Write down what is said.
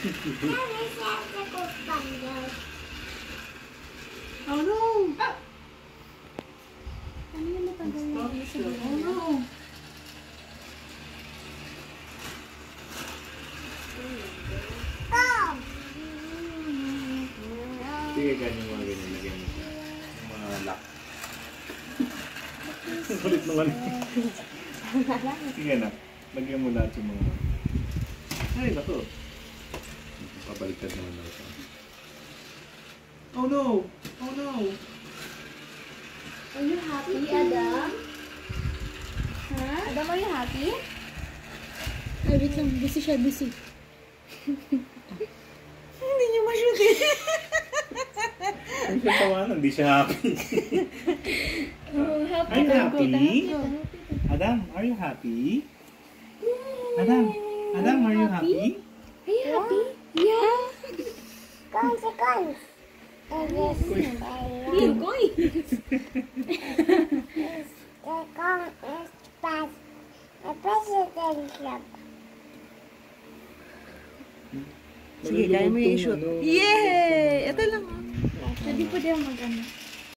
Oh no! Ano yung natanggal yung isa? Oh no! Sige, ganyan mga ganyan. Lagyan mo siya. Yung mga lock. Ang kulit naman. Sige na. Lagyan mo lahat yung mga... Ay, naku. Pabaliktad naman daw siya. Oh no! Oh no! Are you happy, Adam? Huh? Adam, are you happy? Ay, wait lang. Busy siya, busy. Hindi niya ma-shoot eh. Ang tawanan, hindi siya happy. Oh, happy. Are you happy? Adam, are you happy? Adam, Adam, are you happy? Are you happy? Yeah. Here, going. Sige, kaya mo yung shoot. Yay! Ito lang. Hindi po din mag-ano.